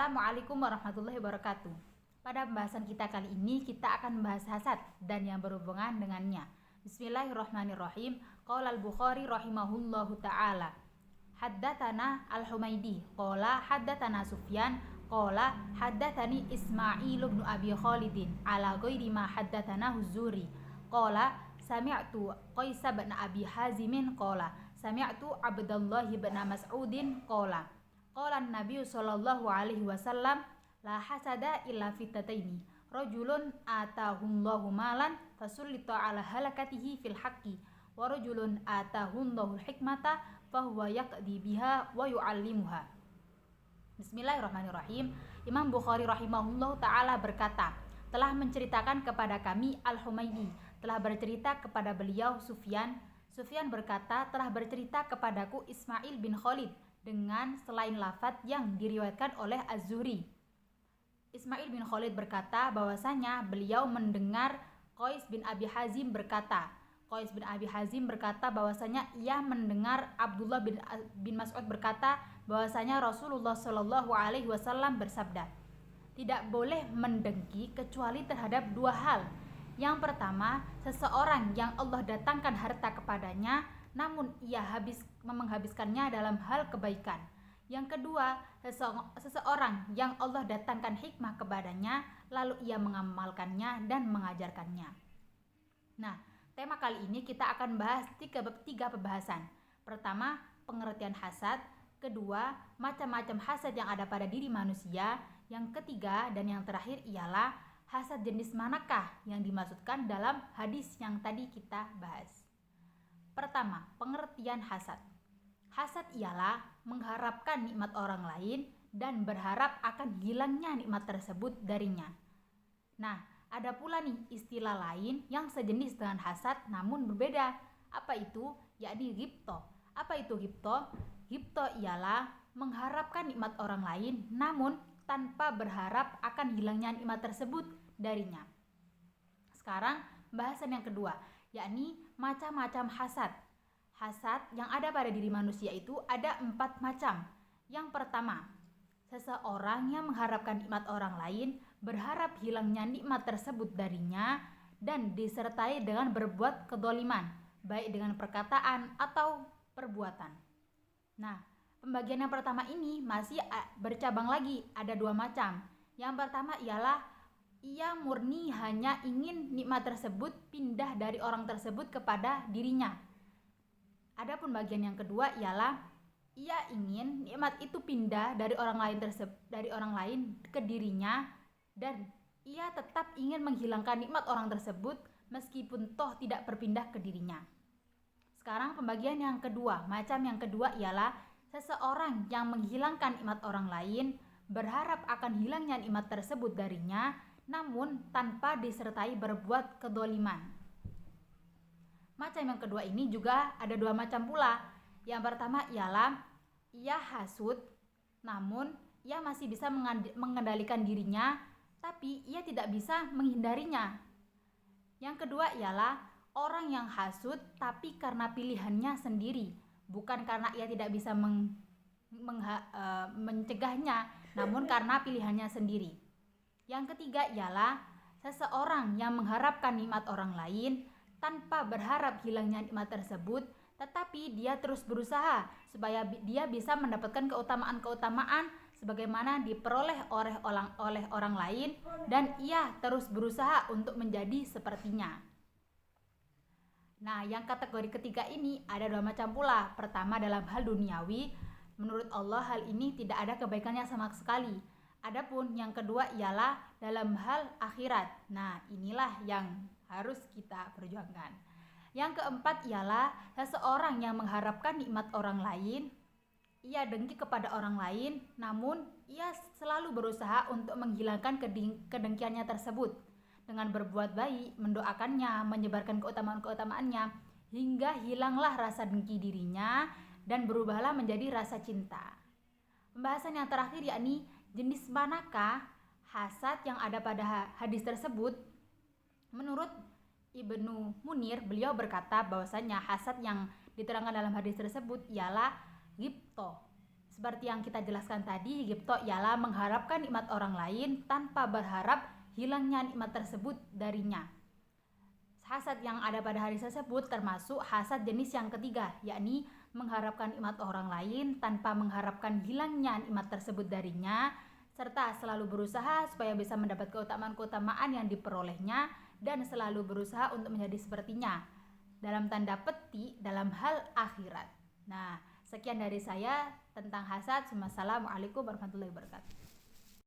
Assalamualaikum warahmatullahi wabarakatuh. Pada pembahasan kita kali ini kita akan membahas hasad dan yang berhubungan dengannya. Bismillahirrahmanirrahim. Qala al-Bukhari rahimahullahu ta'ala. Haddatsana Al-Humaidi qala haddatsana Sufyan qala haddatsani Ismail bin Abi Khalidin ala ghairi ma haddatsana Huzuri qala sami'tu Qais bin Abi Hazimin qala sami'tu Abdullah bin Mas'udin qala qala an-nabiy sallallahu alaihi wasallam la hasada illa fitataini rajulun atahullahu malan fasullita ala halakatihi fil haqqi wa rajulun atahullahu hikmata fahuwa yaqdi biha wa yu'allimuha. Bismillahirrahmanirrahim. Imam Bukhari rahimahullahu ta'ala berkata, telah menceritakan kepada kami Al-Humaidi, telah bercerita kepada beliau Sufyan berkata, telah bercerita kepadaku Ismail bin Khalid dengan selain lafaz yang diriwayatkan oleh Az-Zuhri. Ismail bin Khalid berkata bahwasanya beliau mendengar Qais bin Abi Hazim berkata. Qais bin Abi Hazim berkata bahwasanya ia mendengar Abdullah bin Mas'ud berkata bahwasanya Rasulullah Shallallahu alaihi wasallam bersabda, tidak boleh mendengki kecuali terhadap dua hal. Yang pertama, seseorang yang Allah datangkan harta kepadanya namun ia menghabiskannya dalam hal kebaikan. Yang kedua, seseorang yang Allah datangkan hikmah kepadanya lalu ia mengamalkannya dan mengajarkannya. Nah, tema kali ini kita akan bahas tiga pembahasan. Pertama, pengertian hasad. Kedua, macam-macam hasad yang ada pada diri manusia. Yang ketiga dan yang terakhir ialah hasad jenis manakah yang dimaksudkan dalam hadis yang tadi kita bahas. Pertama, pengertian hasad. Hasad ialah mengharapkan nikmat orang lain dan berharap akan hilangnya nikmat tersebut darinya. Nah, ada pula nih istilah lain yang sejenis dengan hasad namun berbeda. Apa itu? Yakni ghibthah. Apa itu ghibthah? Ghibthah ialah mengharapkan nikmat orang lain namun tanpa berharap akan hilangnya nikmat tersebut darinya. Sekarang bahasan yang kedua, yakni macam-macam hasad. Hasad yang ada pada diri manusia itu ada 4 macam. Yang pertama, seseorang yang mengharapkan nikmat orang lain, berharap hilangnya nikmat tersebut darinya dan disertai dengan berbuat kedzaliman, baik dengan perkataan atau perbuatan. Nah, pembagian yang pertama ini masih bercabang lagi, ada 2 macam. Yang pertama ialah ia murni hanya ingin nikmat tersebut pindah dari orang tersebut kepada dirinya. Adapun bagian yang kedua ialah ia ingin nikmat itu pindah dari orang lain ke dirinya dan ia tetap ingin menghilangkan nikmat orang tersebut meskipun toh tidak berpindah ke dirinya. Sekarang pembagian yang kedua, macam yang kedua ialah seseorang yang menghilangkan nikmat orang lain, berharap akan hilangnya nikmat tersebut darinya, namun tanpa disertai berbuat kedzaliman. Macam yang kedua ini juga ada 2 macam pula. Yang pertama ialah ia hasud, namun ia masih bisa mengendalikan dirinya, tapi ia tidak bisa menghindarinya. Yang kedua ialah orang yang hasud tapi karena pilihannya sendiri, bukan karena ia tidak bisa mencegahnya, namun karena pilihannya sendiri. Yang ketiga ialah seseorang yang mengharapkan nikmat orang lain tanpa berharap hilangnya nikmat tersebut, tetapi dia terus berusaha supaya dia bisa mendapatkan keutamaan-keutamaan sebagaimana diperoleh oleh orang lain dan ia terus berusaha untuk menjadi sepertinya. Nah, yang kategori ketiga ini ada 2 macam pula. Pertama, dalam hal duniawi, menurut Allah hal ini tidak ada kebaikannya sama sekali. Adapun yang kedua ialah dalam hal akhirat. Nah, inilah yang harus kita perjuangkan. Yang keempat ialah seseorang yang mengharapkan nikmat orang lain, ia dengki kepada orang lain, namun ia selalu berusaha untuk menghilangkan kedengkiannya tersebut dengan berbuat baik, mendoakannya, menyebarkan keutamaan-keutamaannya, hingga hilanglah rasa dengki dirinya dan berubahlah menjadi rasa cinta. Pembahasan yang terakhir yakni jenis manakah hasad yang ada pada hadis tersebut. Menurut Ibnu Munir, beliau berkata bahwasanya hasad yang diterangkan dalam hadis tersebut ialah ghibthah. Seperti yang kita jelaskan tadi, ghibto ialah mengharapkan nikmat orang lain tanpa berharap hilangnya nikmat tersebut darinya. Hasad yang ada pada hadis tersebut termasuk hasad jenis yang ketiga, yakni mengharapkan nikmat orang lain tanpa mengharapkan hilangnya nikmat tersebut darinya, serta selalu berusaha supaya bisa mendapat keutamaan-keutamaan yang diperolehnya dan selalu berusaha untuk menjadi sepertinya, dalam tanda petik dalam hal akhirat. Nah, sekian dari saya tentang hasad. Wassalamualaikum warahmatullahi wabarakatuh.